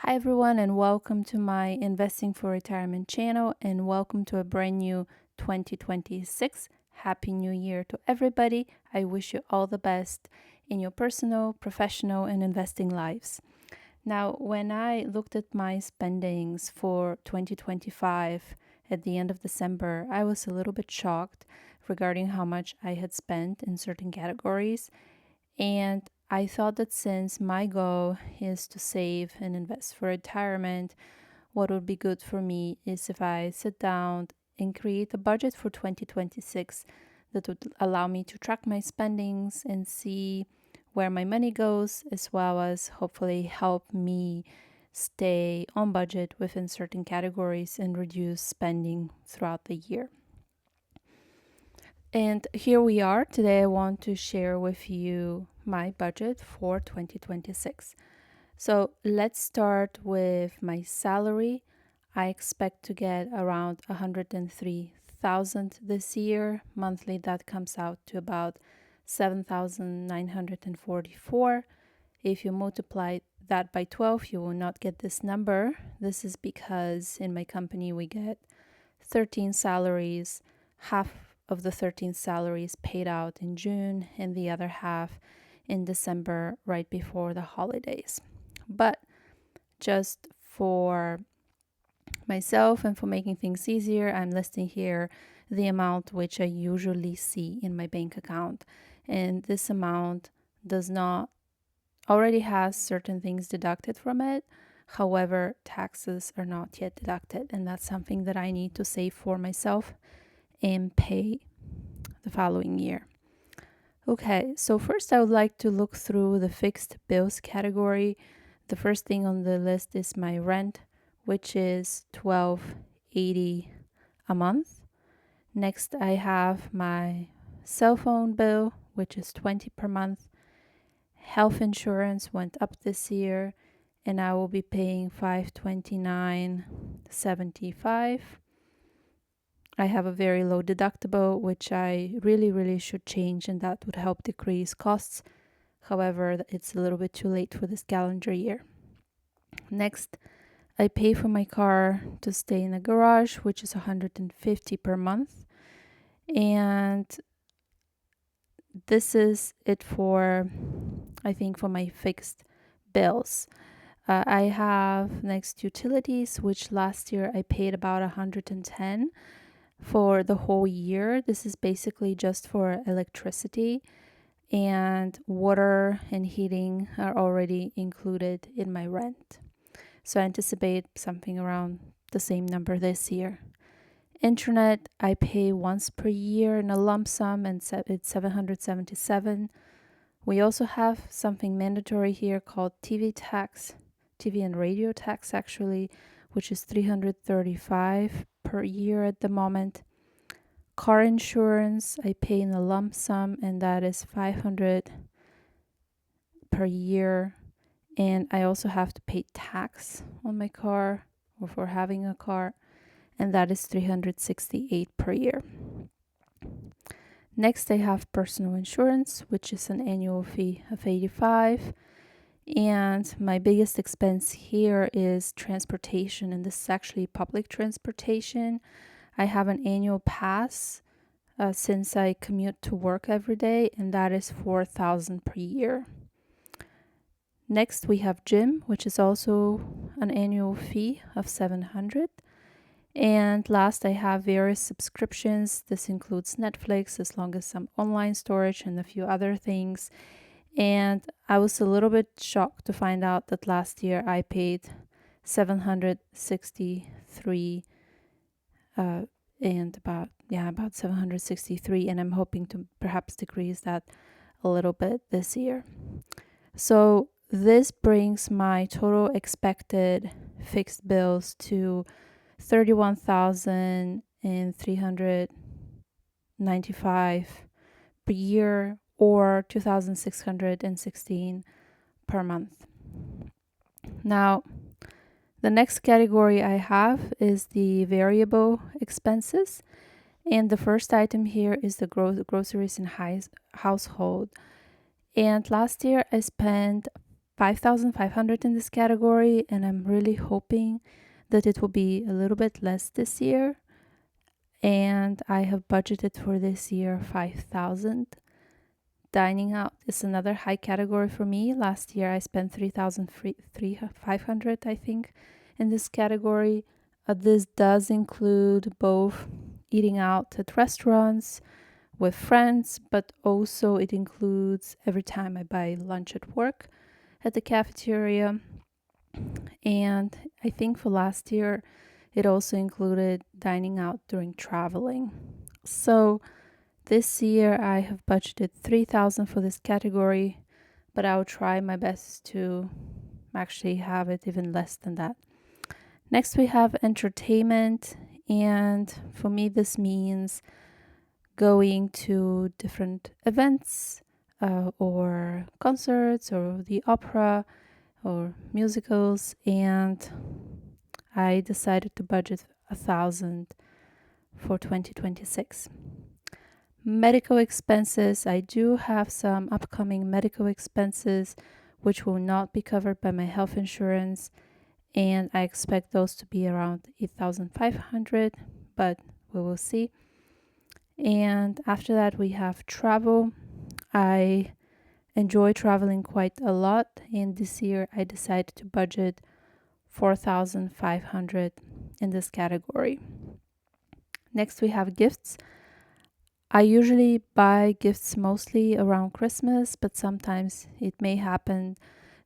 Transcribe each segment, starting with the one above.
Hi everyone, and welcome to my Investing for Retirement channel, and welcome to a brand new 2026. Happy New Year to everybody. I wish you all the best in your personal, professional, and investing lives. Now, when I looked at my spendings for 2025 at the end of December, I was a little bit shocked regarding how much I had spent in certain categories. And I thought that since my goal is to save and invest for retirement, what would be good for me is if I sit down and create a budget for 2026 that would allow me to track my spendings and see where my money goes, as well as hopefully help me stay on budget within certain categories and reduce spending throughout the year. And here we are. Today, I want to share with you my budget for 2026. So let's start with my salary. I expect to get around 103,000 this year. Monthly, that comes out to about 7,944. If you multiply that by 12, you will not get this number. This is because in my company, we get 13 salaries. Half of the 13 salaries paid out in June and the other half in December, right before the holidays. But just for myself and for making things easier, I'm listing here the amount which I usually see in my bank account. And this amount does not already has certain things deducted from it. However, taxes are not yet deducted, and that's something that I need to save for myself and pay the following year. Okay, so first I would like to look through the fixed bills category. The first thing on the list is my rent, which is $12.80 a month. Next, I have my cell phone bill, which is $20 per month. Health insurance went up this year, and I will be paying $529.75. I have a very low deductible, which I really should change, and that would help decrease costs. However, it's a little bit too late for this calendar year. Next, I pay for my car to stay in a garage, which is $150 per month. And this is it for, I think, for my fixed bills. I have next utilities, which last year I paid about $110 for the whole year. This is basically just for electricity, and water and heating are already included in my rent. So I anticipate something around the same number this year. Internet, I pay once per year in a lump sum, and it's $777. We also have something mandatory here called TV tax, TV and radio tax actually, which is $335 per year at the moment. Car insurance, I pay in a lump sum, and that is $500 per year. And I also have to pay tax on my car or for having a car, and that is $368 per year. Next, I have personal insurance, which is an annual fee of $85. And my biggest expense here is transportation, and this is actually public transportation. I have an annual pass since I commute to work every day, and that is $4,000 per year. Next, we have gym, which is also an annual fee of $700. And last, I have various subscriptions. This includes Netflix, as long as some online storage and a few other things. And I was a little bit shocked to find out that last year I paid $763 and about 763, and I'm hoping to perhaps decrease that a little bit this year. So this brings my total expected fixed bills to $31,395 per year, or $2,616 per month. Now, the next category I have is the variable expenses. And the first item here is the groceries and household. And last year I spent 5,500 in this category, and I'm really hoping that it will be a little bit less this year. And I have budgeted for this year 5,000. Dining out is another high category for me. Last year I spent 3,500, I think, in this category. This does include both eating out at restaurants with friends, but also it includes every time I buy lunch at work at the cafeteria. And I think for last year, it also included dining out during traveling. So this year I have budgeted 3,000 for this category, but I'll try my best to actually have it even less than that. Next we have entertainment, and for me this means going to different events or concerts or the opera or musicals, and I decided to budget 1,000 for 2026. Medical expenses. I do have some upcoming medical expenses which will not be covered by my health insurance, and I expect those to be around 8,500, but we will see. And after that we have travel. I enjoy traveling quite a lot, and this year I decided to budget 4,500 in this category. Next we have gifts. I usually buy gifts mostly around Christmas, but sometimes it may happen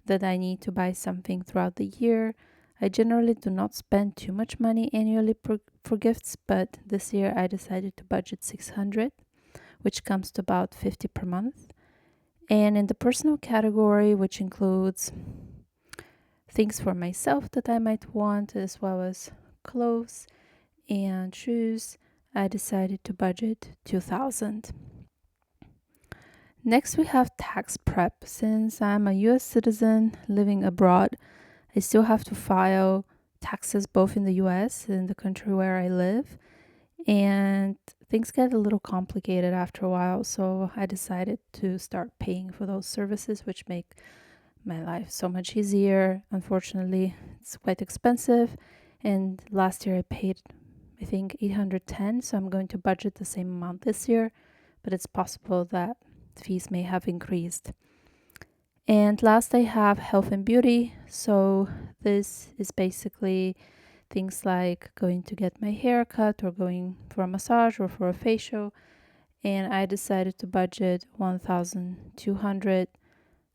that I need to buy something throughout the year. I generally do not spend too much money annually for gifts, but this year I decided to budget 600, which comes to about 50 per month. And in the personal category, which includes things for myself that I might want, as well as clothes and shoes, I decided to budget 2,000. Next, we have tax prep. Since I'm a US citizen living abroad, I still have to file taxes both in the US and the country where I live. And things get a little complicated after a while, so I decided to start paying for those services, which make my life so much easier. Unfortunately, it's quite expensive, and last year I paid, I think, 810, so I'm going to budget the same amount this year, but it's possible that fees may have increased. And last, I have health and beauty. So this is basically things like going to get my hair cut or going for a massage or for a facial. And I decided to budget 1,200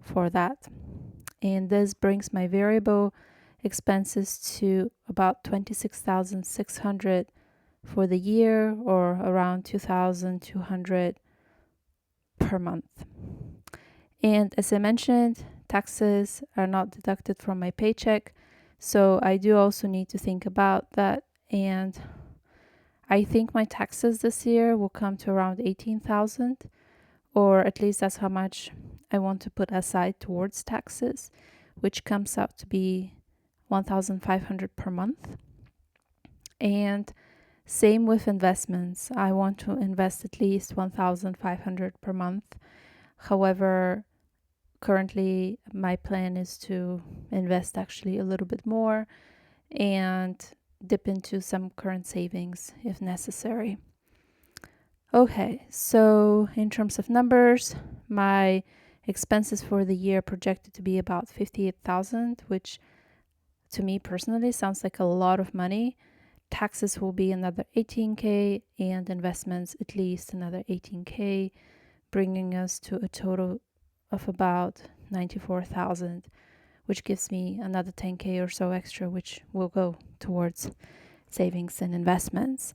for that. And this brings my variable expenses to about 26,600 for the year, or around 2,200 per month. And as I mentioned, taxes are not deducted from my paycheck, so I do also need to think about that. And I think my taxes this year will come to around 18,000, or at least that's how much I want to put aside towards taxes, which comes out to be 1,500 per month. And same with investments. I want to invest at least 1,500 per month. However, currently my plan is to invest actually a little bit more and dip into some current savings if necessary. Okay, so in terms of numbers, my expenses for the year projected to be about 58,000, which to me personally sounds like a lot of money. Taxes will be another 18K, and investments at least another 18K, bringing us to a total of about 94,000, which gives me another 10K or so extra, which will go towards savings and investments.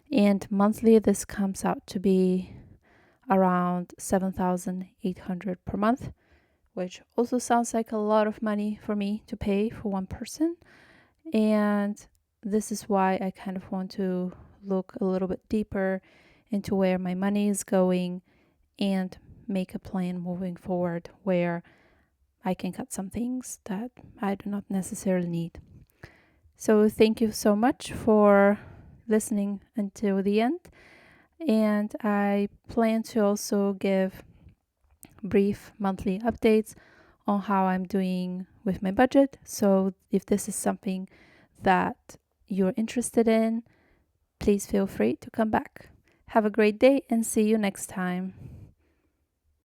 And monthly, this comes out to be around 7,800 per month, which also sounds like a lot of money for me to pay for one person. And this is why I kind of want to look a little bit deeper into where my money is going and make a plan moving forward where I can cut some things that I do not necessarily need. So thank you so much for listening until the end. And I plan to also give brief monthly updates on how I'm doing with my budget. So if this is something that you're interested in, please feel free to come back. Have a great day and see you next time.